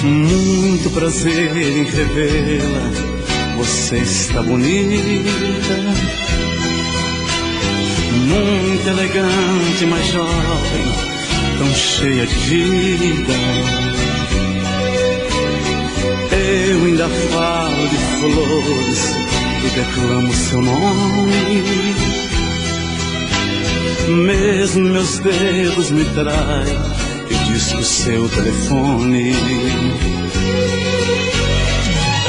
Muito prazer em revê-la, você está bonita, muito elegante, mas jovem, tão cheia de vida. Eu ainda falo de flores e declamo seu nome, mesmo meus dedos me traem e disco seu telefone.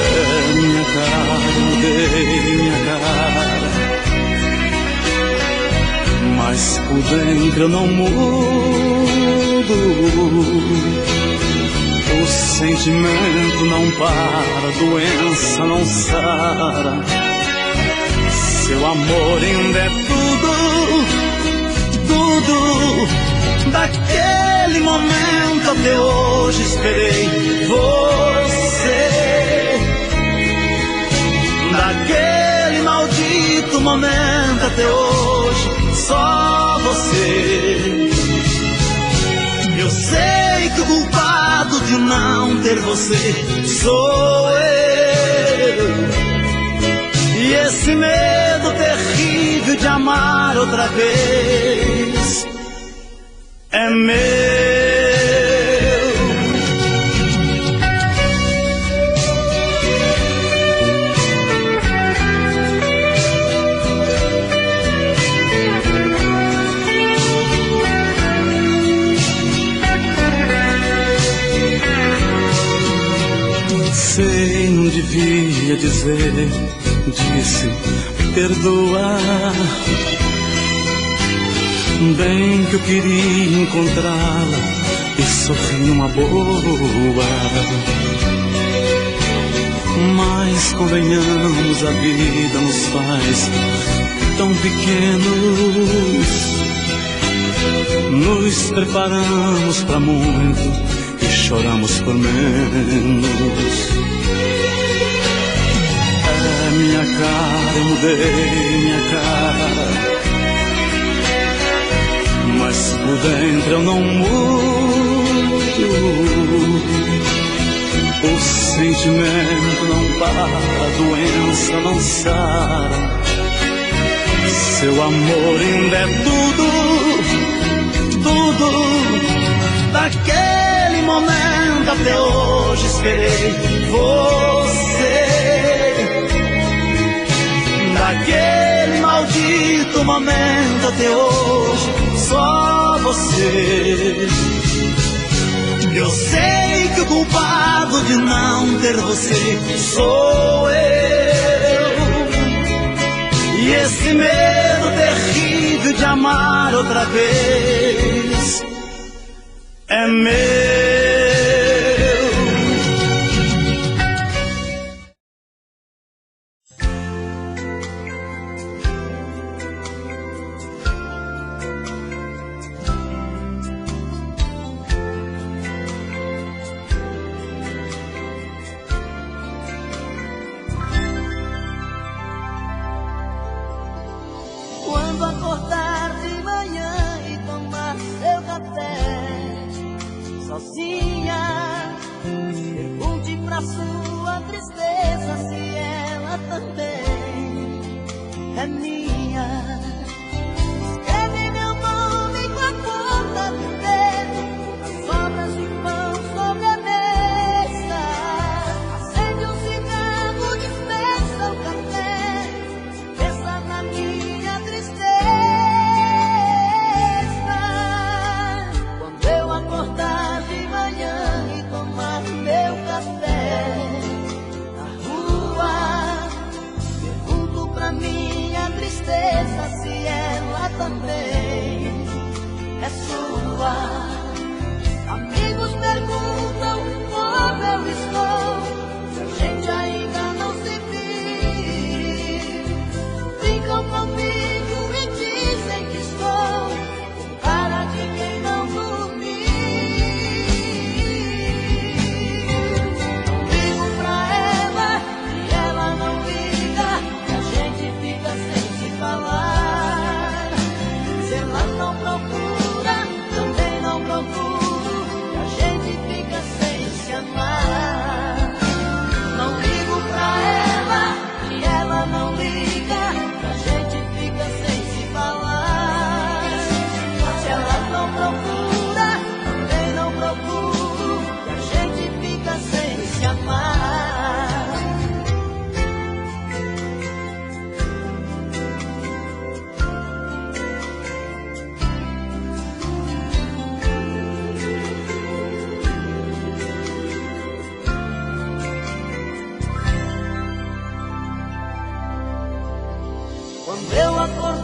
É minha cara, mudei minha cara, mas por dentro eu não mudo. O sentimento não para, a doença não sara. Seu amor ainda é tudo. Daquele momento até hoje esperei você. Daquele maldito momento até hoje, só você. Eu sei que o culpado de não ter você sou eu. E esse medo terrível de amar outra vez é meu. Sei, não devia dizer, disse, perdoa. Bem que eu queria encontrá-la e sorrir numa boa. Mas convenhamos, a vida nos faz tão pequenos. Nos preparamos pra muito e choramos por menos. É minha cara, eu mudei minha cara, mas por dentro eu não mudo. O sentimento não para, a doença não sara. Seu amor ainda é tudo. Daquele momento até hoje esperei você. Daquele maldito momento até hoje, só você. Eu sei que o culpado de não ter você sou eu. E esse medo terrível de amar outra vez é meu. Quando acordar de manhã e tomar seu café sozinha, pergunte pra sua tristeza se ela também é minha. Escreve meu nome com a ponta do dedo nas sobras de pão sobre a mesa. Acende um cigarro, dispensa o café, pensa na minha tristeza. Quando eu acordar de manhã e tomar meu café na rua, pergunto pra minha tristeza se ela também é sua. Amigos perguntam como eu estou, se a gente ainda não se viu. Ficam comigo e dizem que estou com cara de quem não dormiu. Ligo pra ela e ela não liga, e a gente fica sem se falar. Se ela não procura, também não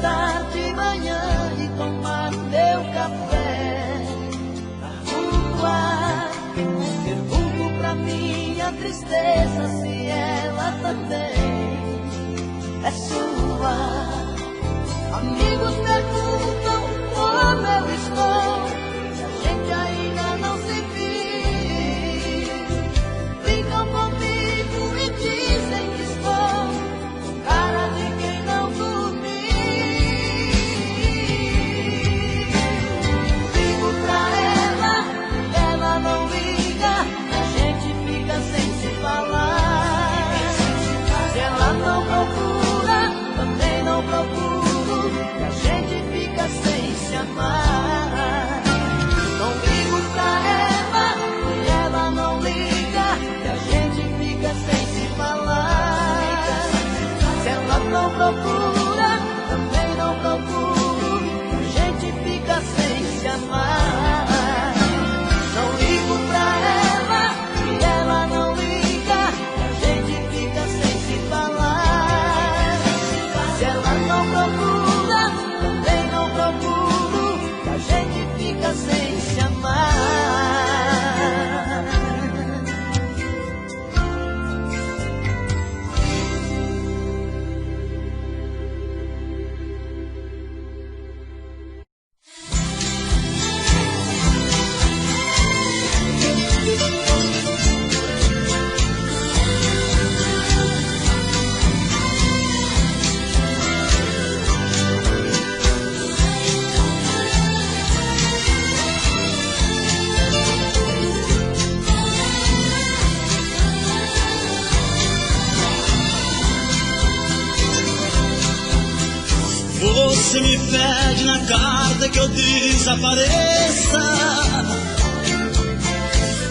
acordar de manhã e tomar meu café na rua. Pergunto pra minha tristeza se ela também é sua. Amigos perguntam como eu estou, se a gente ainda não se viu. Brincam comigo e dizem que estou com cara de quem não dormiu. Ligo pra ela, ela não liga, a gente fica sem se falar. Se ela não procura, também não procuro, e a gente fica sem se amar. Não ligo pra ela, e ela não liga, e a gente fica sem se falar. Se ela não procura, também não procuro, e a gente fica sem se amar. Não ligo pra ela, e ela não liga, e a gente fica sem se falar. Se ela não procura, também não procuro, e a gente fica sem se amar. Você me pede na carta que eu desapareça,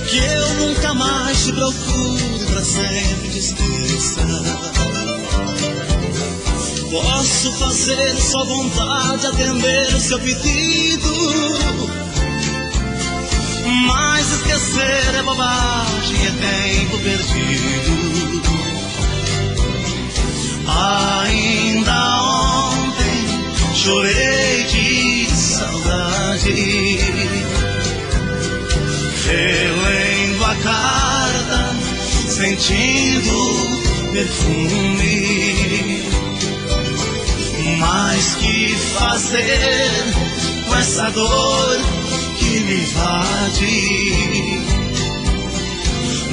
que eu nunca mais te procuro, pra sempre te esqueça. Posso fazer sua vontade, atender o seu pedido, mas esquecer é bobagem, é tempo perdido. Ainda ontem chorei de saudade, relendo a carta, sentindo perfume. Mas que fazer com essa dor que me invade?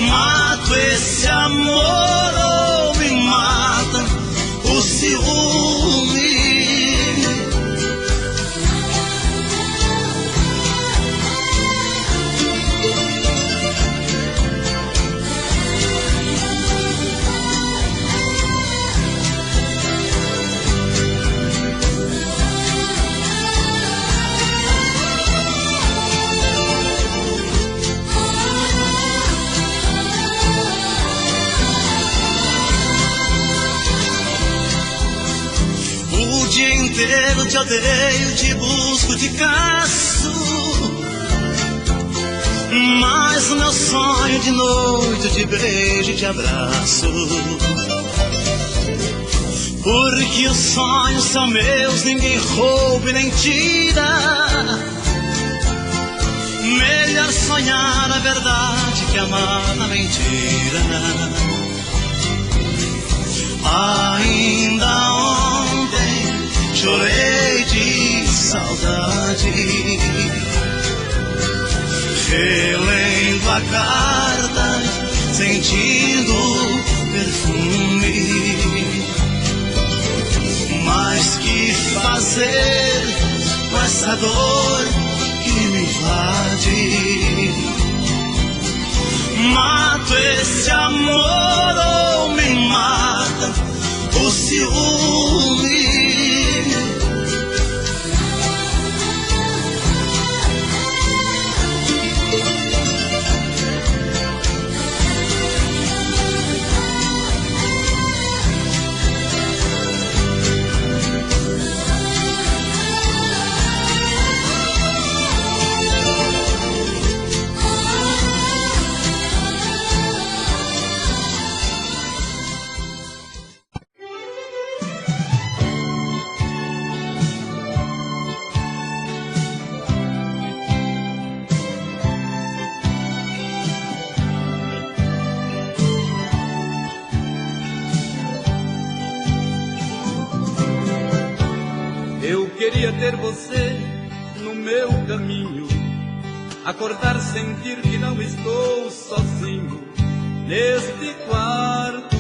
Mato esse amor ou me mata o ciúme? O dia inteiro te odeio, te busco, te caço, mas o meu sonho de noite eu te beijo e te abraço. Porque os sonhos são meus, ninguém rouba e nem tira. Melhor sonhar a verdade que amar a mentira. Ainda ontem chorei de saudade, relendo a carta, sentindo perfume. Mas que fazer com essa dor que me invade? Mato esse amor ou me mata o ciúme? queria ter você no meu caminho, acordar, sentir que não estou sozinho neste quarto.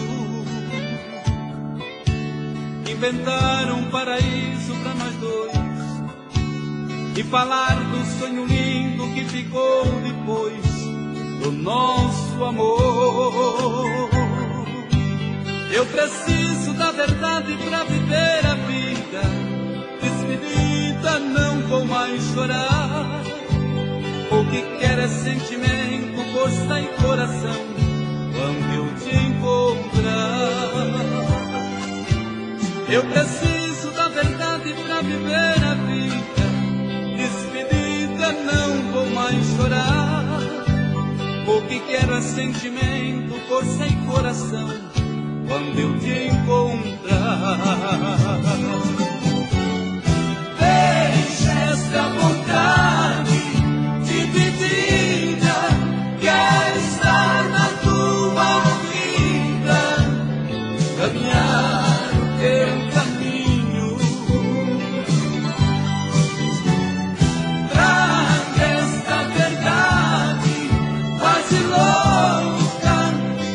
Inventar um paraíso pra nós dois e falar do sonho lindo que ficou depois do nosso amor. Eu preciso da verdade pra viver a vida. Despedida, não vou mais chorar. O que quero é sentimento, força e coração quando eu te encontrar. Eu preciso da verdade pra viver a vida. Despedida, não vou mais chorar. O que quero é sentimento, força e coração quando eu te encontrar. Deixa esta vontade dividida, quero estar na tua vida, caminhar o teu caminho. Traga esta verdade quase louca,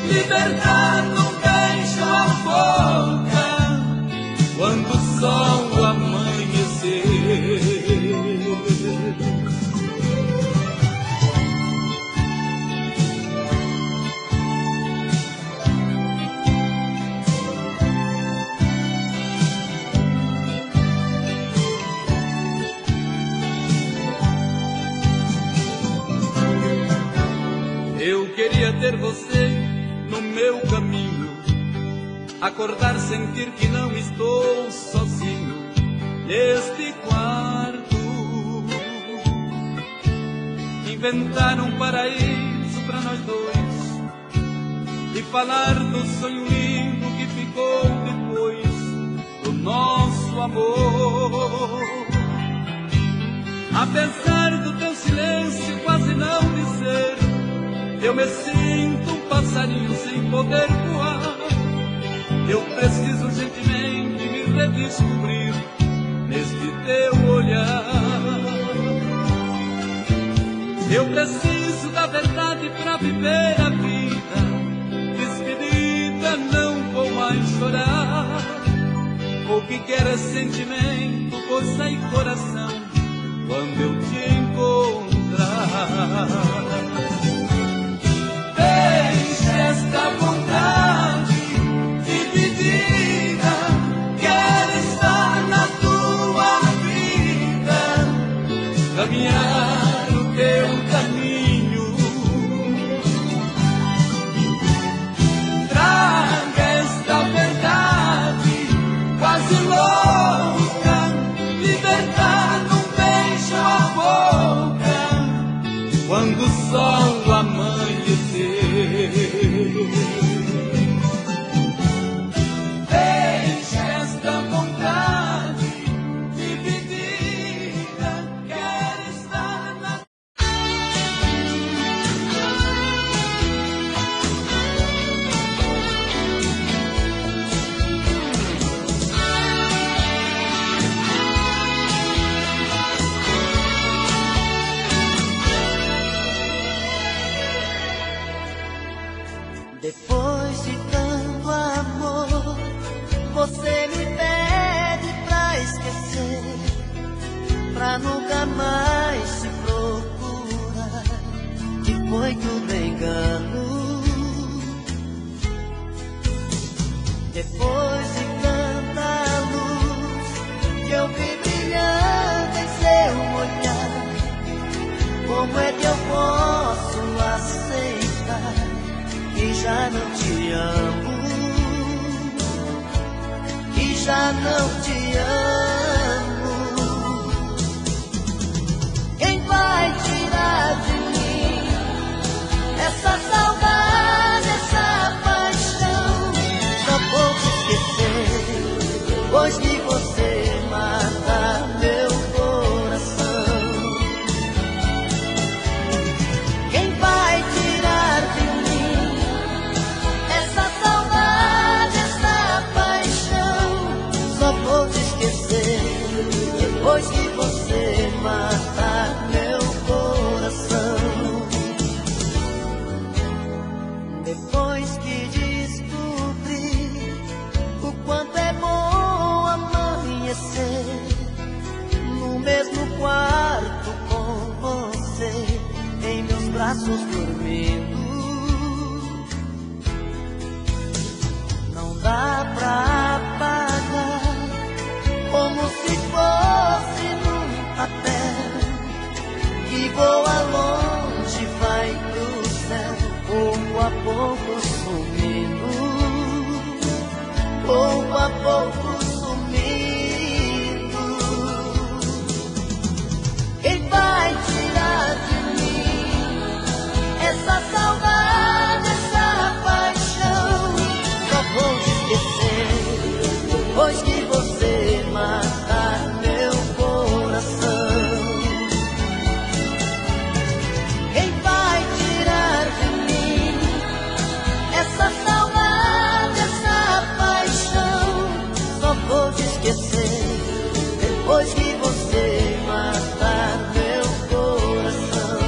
libertando um beijo à boca quando o sol amanhecer. Eu queria ter você no meu caminho, acordar, sentir que não estou sozinho neste quarto. Inventar um paraíso pra nós dois e falar do sonho lindo que ficou depois do nosso amor. Apesar do teu silêncio quase não dizer, eu me sinto um passarinho sem poder voar. Eu preciso urgentemente me redescobrir neste teu olhar. Eu preciso da verdade pra viver a vida. Despedida, não vou mais chorar. O que quero é sentimento, força e coração quando eu te encontrar. Deixa esta vontade dividida, quero estar na tua vida, caminhar o teu caminho. Traga esta verdade quase louca, libertando um beijo à boca quando o sol amanhecer. Deixa esta vontade dividida, quero estar na... Depois de tanto amor, você me pede pra esquecer, pra nunca mais se procurar. E foi tudo engano. Depois de tanta luz que eu vi brilhando em seu olhar, como é que eu posso aceitar que já não te amo, que já não te amo? Quem vai tirar de mim essa saudade, essa paixão? Só vou te esquecer, pois que você mata meu coração. Quem vai tirar de mim essa saudade, essa paixão? Só vou te esquecer, pouco a pouco sumindo, pouco a pouco sumindo. Quem vai tirar de mim essa saudade, essa paixão? Só vou te esquecer depois que você matar meu coração. Quem vai tirar de mim essa saudade, essa paixão? Só vou te esquecer depois que você matar meu coração.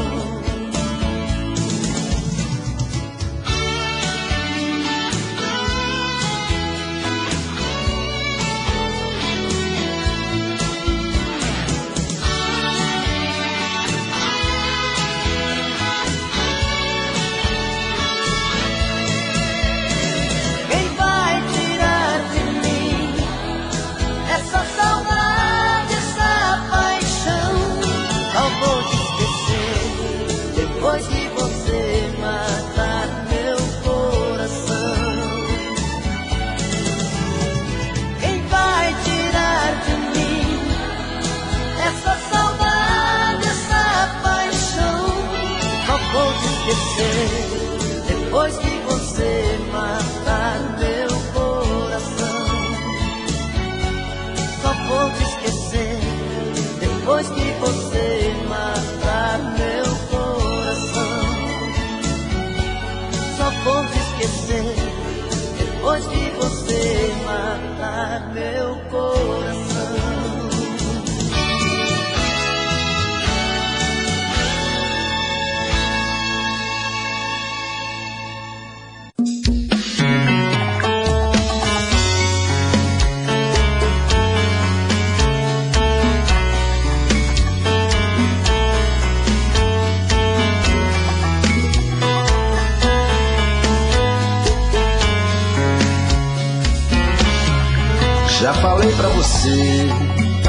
Quem vai tirar de mim essa saudade, essa paixão? Só vou te esquecer depois que você matar meu coração. Quem vai tirar de mim essa saudade, essa paixão? Só vou te esquecer depois que você matar meu coração. Só vou te esquecer depois que você matar meu coração. Só vou te esquecer depois que você matar meu coração. Já falei pra você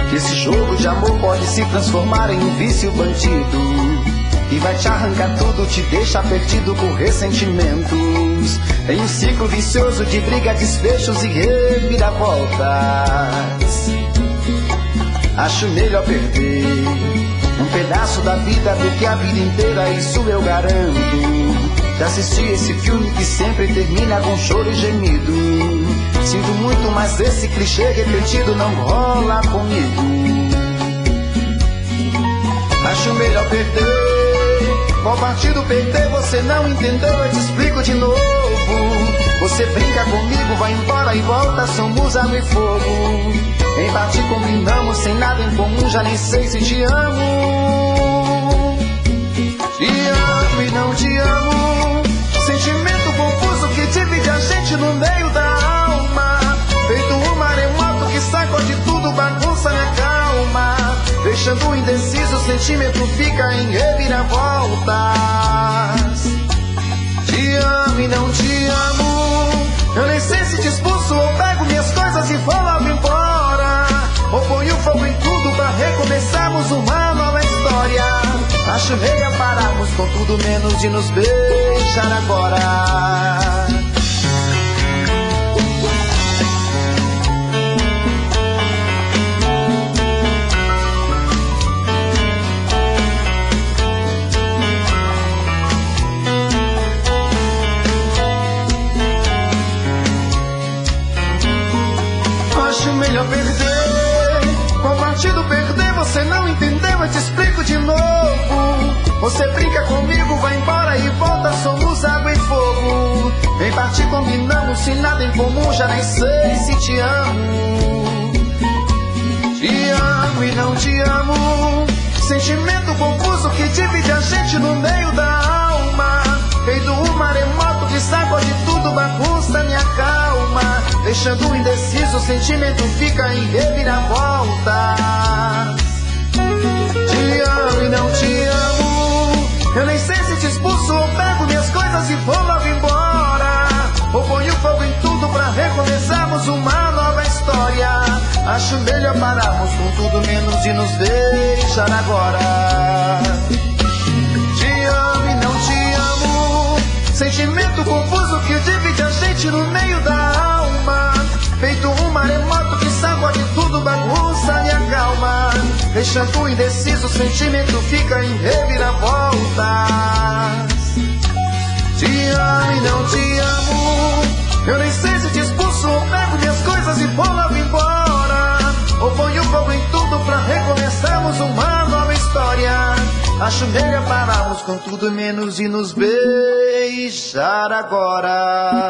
que esse jogo de amor pode se transformar em um vício bandido, que vai te arrancar tudo, te deixar perdido por ressentimentos, em um ciclo vicioso de briga, desfechos e reviravoltas. Acho melhor perder um pedaço da vida do que a vida inteira, isso eu garanto. Já assisti esse filme que sempre termina com choro e gemido. Sinto muito, mas esse clichê repetido não rola comigo. Acho melhor perder. Qual partido perder? Você não entendeu, eu te explico de novo. Você brinca comigo, vai embora e volta, somos água e fogo. Em parte combinamos, sem nada em comum, já nem sei se te amo. Te amo e não te amo. Sentimento confuso que divide a gente no meio da alma. Feito um maremoto que sacode tudo, bagunça minha calma. Deixando indeciso, o sentimento fica em reviravoltas. Te amo e não te amo. Eu nem sei se te expulso ou pego minhas coisas e vou logo embora. Ou ponho fogo em tudo pra recomeçarmos uma nova história. Acho melhor pararmos com tudo menos de nos beijar agora. Acho melhor perder. Qual partido perder? Você não entendeu, eu te explico de novo. Você brinca comigo, vai embora e volta, somos água e fogo. Em parte combinamos, sem nada em comum, já nem sei se te amo. Te amo e não te amo. Sentimento confuso que divide a gente no meio da alma. Feito um maremoto que sacode tudo, bagunça minha calma. Deixando indeciso, o sentimento fica em reviravoltas. Te amo e não te amo. Eu nem sei se te expulso ou pego minhas coisas e vou logo embora. Ou ponho fogo em tudo pra recomeçarmos uma nova história. Acho melhor pararmos com tudo menos de nos deixar agora. Te amo e não te amo. sentimento confuso que divide a gente no meio da alma. Feito um maremoto que sacode tudo, bagunça e acalma. Deixando indeciso, o sentimento fica em reviravoltas. Te amo e não te amo. Eu nem sei se te expulso ou pego minhas coisas e vou logo embora. Ou ponho fogo em tudo pra recomeçarmos uma nova história. Acho melhor pararmos com tudo menos e nos beijar agora.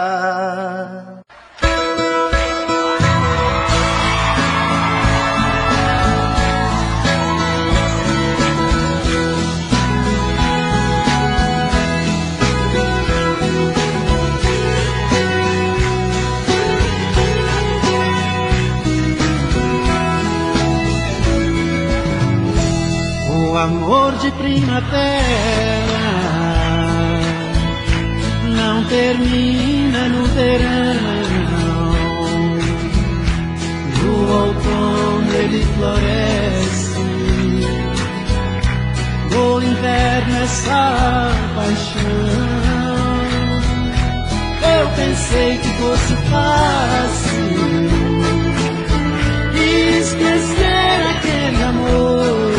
O amor de primavera não termina no verão. No outono ele floresce, no inverno é só paixão. Eu pensei que fosse fácil esquecer aquele amor,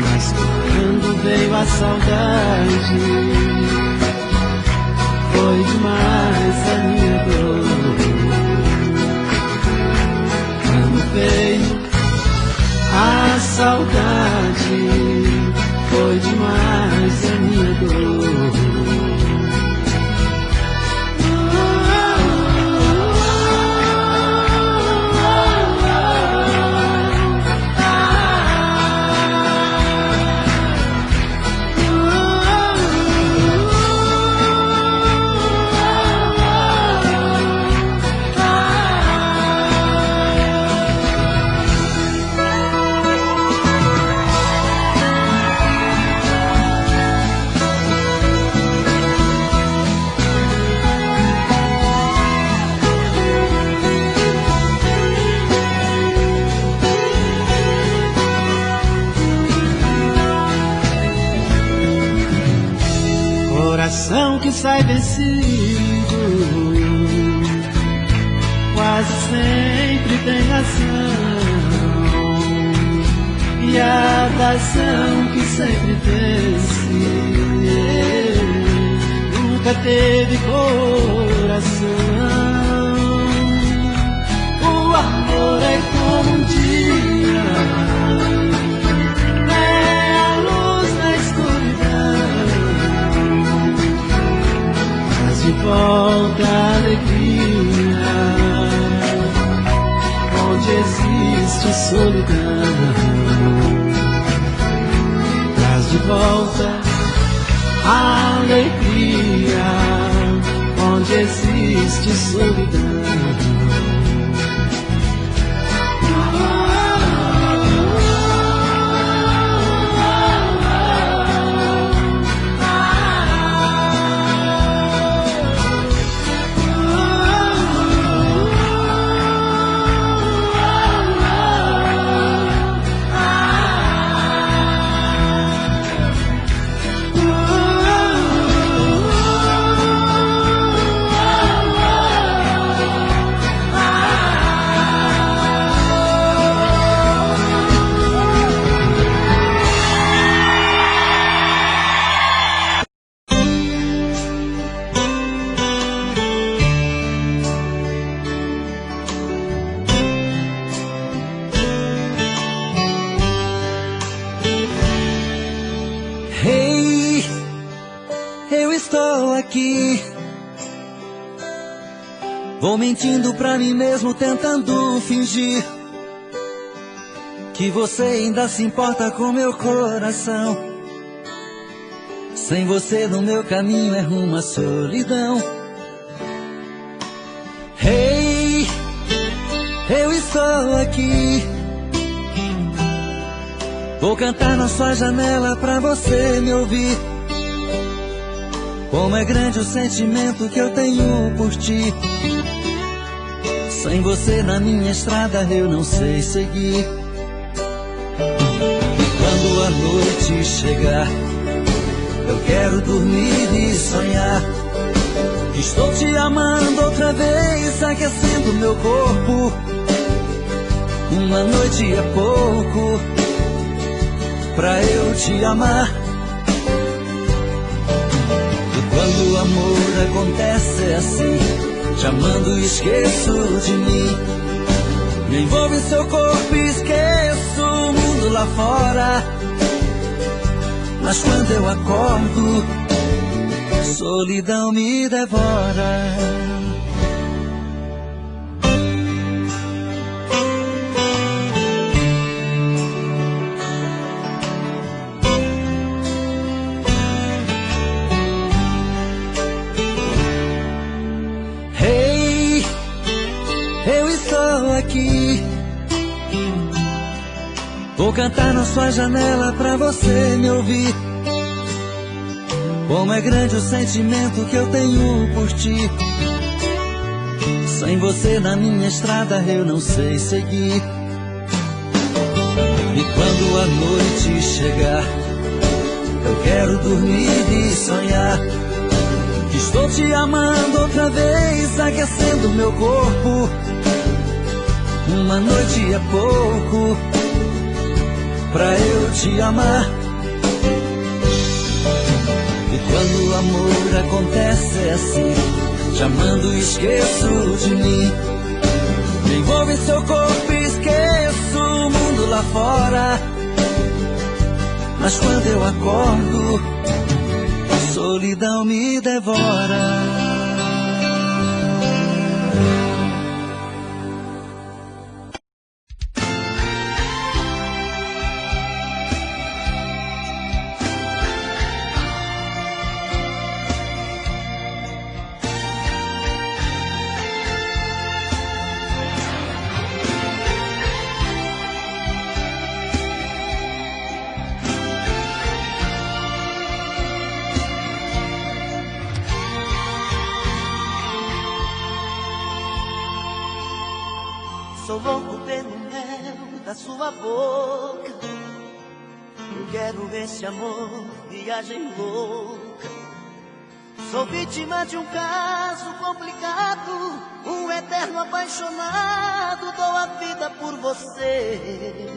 mas quando veio a saudade, foi demais a minha dor. Quando veio a saudade, foi demais a minha dor. Coração que sai vencido quase sempre tem razão, e a razão que sempre vence nunca teve coração. O amor é como um dia, é a luz na escuridão, traz de volta a alegria onde existe solidão. Traz de volta a alegria onde existe solidão. Hey, eu estou aqui. Vou mentindo pra mim mesmo, tentando fingir que você ainda se importa com meu coração. Sem você no meu caminho é rumo à solidão. Hey, eu estou aqui. Vou cantar na sua janela pra você me ouvir. Como é grande o sentimento que eu tenho por ti. Sem você na minha estrada eu não sei seguir. E quando a noite chegar, Eu quero dormir e sonhar. Estou te amando outra vez, aquecendo meu corpo. Uma noite é pouco pra eu te amar. E quando o amor acontece é assim, te amando e esqueço de mim. Me envolvo em seu corpo e esqueço o mundo lá fora. Mas quando eu acordo, solidão me devora. Hey, eu estou aqui. Vou cantar na sua janela pra você me ouvir. Como é grande o sentimento que eu tenho por ti. Sem você na minha estrada eu não sei seguir. E quando a noite chegar, eu quero dormir e sonhar que estou te amando outra vez, aquecendo meu corpo. Uma noite é pouco pra eu te amar. E quando o amor acontece é assim, te amando e esqueço de mim. Me envolvo em seu corpo e esqueço o mundo lá fora. Mas quando eu acordo, solidão me devora. Sou louco pelo mel da sua boca. Eu quero esse amor, viagem louca. Sou vítima de um caso complicado, um eterno apaixonado. Dou a vida por você,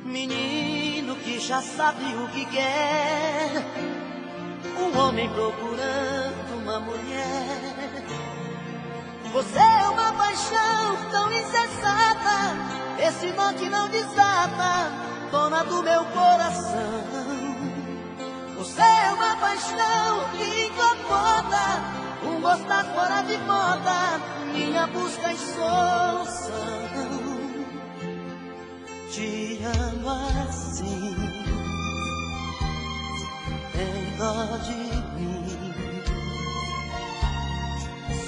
menino que já sabe o que quer. Um homem procurando uma mulher. Você é uma paixão tão incessada, esse nó que não desata, dona do meu coração. Você é uma paixão que incomoda, um gostar fora de moda, minha busca e solução. Te amo assim, tem dó de mim.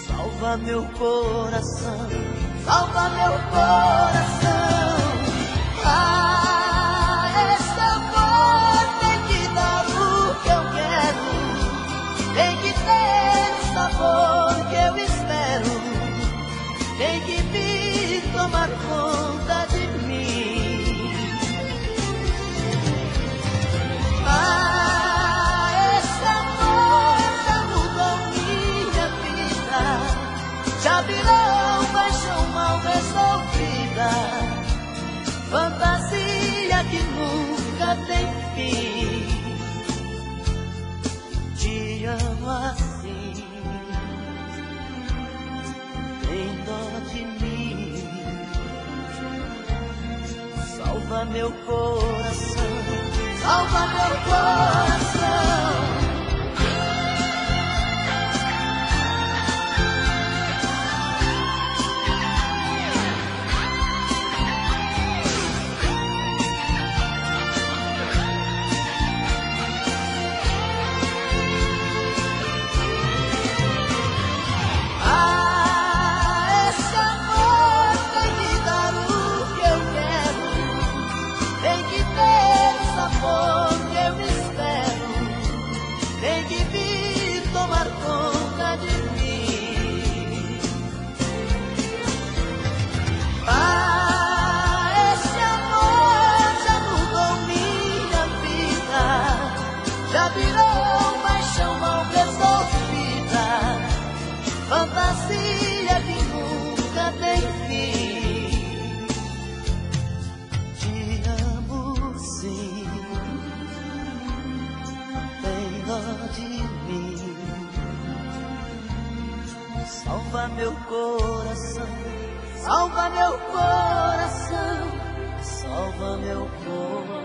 Salva meu coração, salva meu coração. Ah, esse amor tem que dar o que eu quero, tem que ter o sabor que eu espero, tem que vir tomar conta de mim. Ah, esse amor já mudou minha vida, já virou paixão mal resolvida, fantasia que nunca tem fim. Te amo assim, tem dó de mim. Salva meu coração, salva meu coração. salva meu coração, salva meu coração, salva meu coração.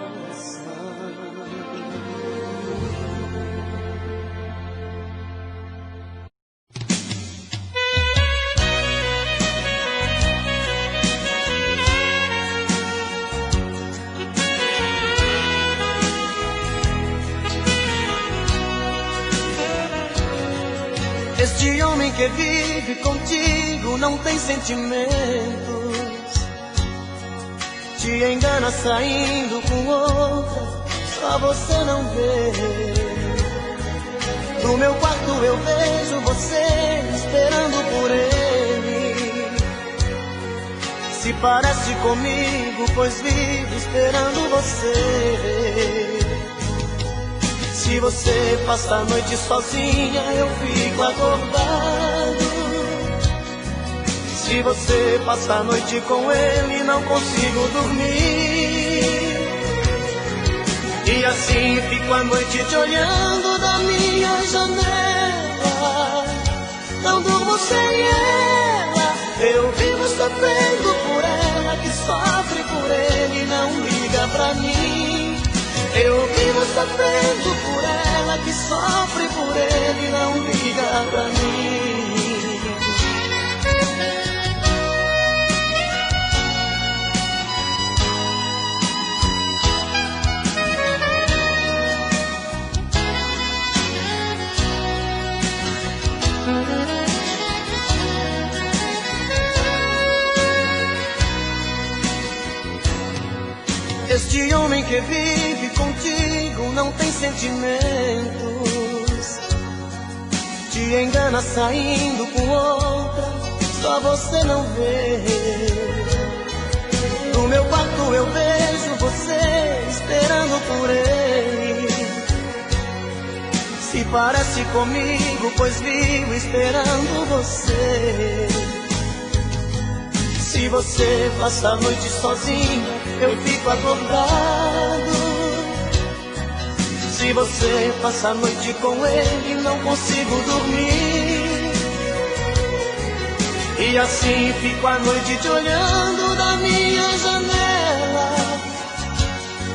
Este homem que vive contigo não tem sentimentos, te engana saindo com outra, só você não vê. No meu quarto eu vejo você esperando por ele. Se parece comigo, pois vivo esperando você. Se você passa a noite sozinha, eu fico acordado. Se você passa a noite com ele, não consigo dormir. E assim fico a noite te olhando da minha janela. Não durmo sem ela, eu vivo sofrendo por ela, que sofre por ele e não liga pra mim. Eu vivo sofrendo por ela, que sofre por ele e não liga pra mim. Este homem que vive contigo não tem sentimentos, te engana saindo com outra, só você não vê. No meu quarto eu vejo você esperando por ele. Se parece comigo, pois vivo esperando você. Se você passa a noite sozinho, eu fico acordado. Se você passa a noite com ele, não consigo dormir. E assim fico a noite te olhando da minha janela.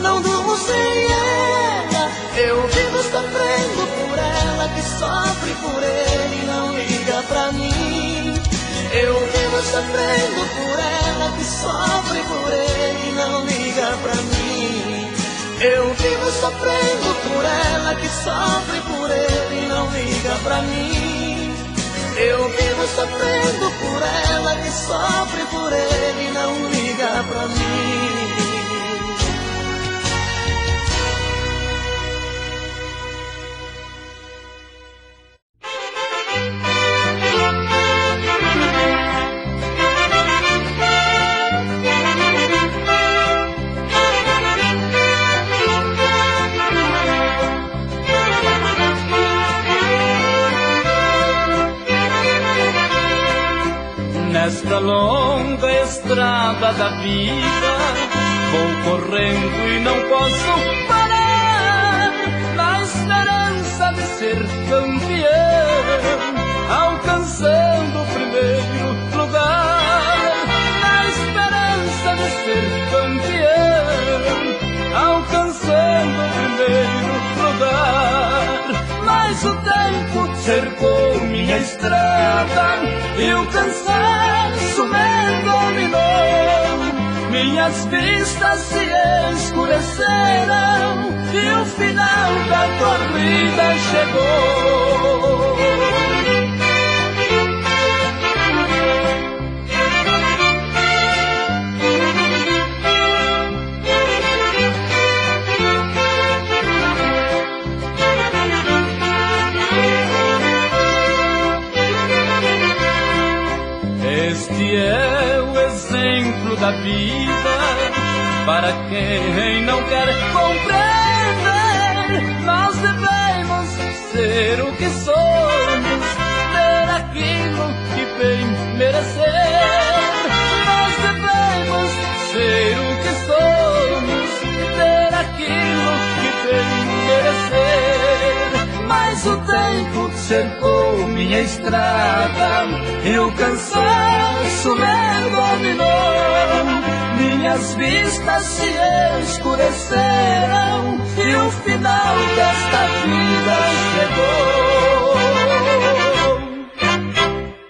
Não durmo sem ela, eu vivo sofrendo por ela, que sofre por ele e não liga pra mim. Eu vivo sofrendo por ela, que sofre por ele e não liga pra mim. Eu vivo sofrendo por ela, que sofre por ele e não liga pra mim. Eu vivo sofrendo por ela, que sofre por ele e não liga pra mim. Nesta longa estrada da vida, vou correndo e não posso parar, na esperança de ser campeão, alcançando o primeiro lugar. Na esperança de ser campeão, alcançando o primeiro lugar. Mas o tempo cercou minha estrada e o cansaço me dominou. Minhas vistas se escureceram e o final da corrida chegou. Este é o exemplo da vida, para quem não quer compreender. Nós devemos ser o que somos, ter aquilo que bem merecer. Nós devemos ser o que somos, ter aquilo que bem merecer. Mas o tempo cercou minha estrada e o cansaço me dominou. Minhas vistas se escureceram e o final desta vida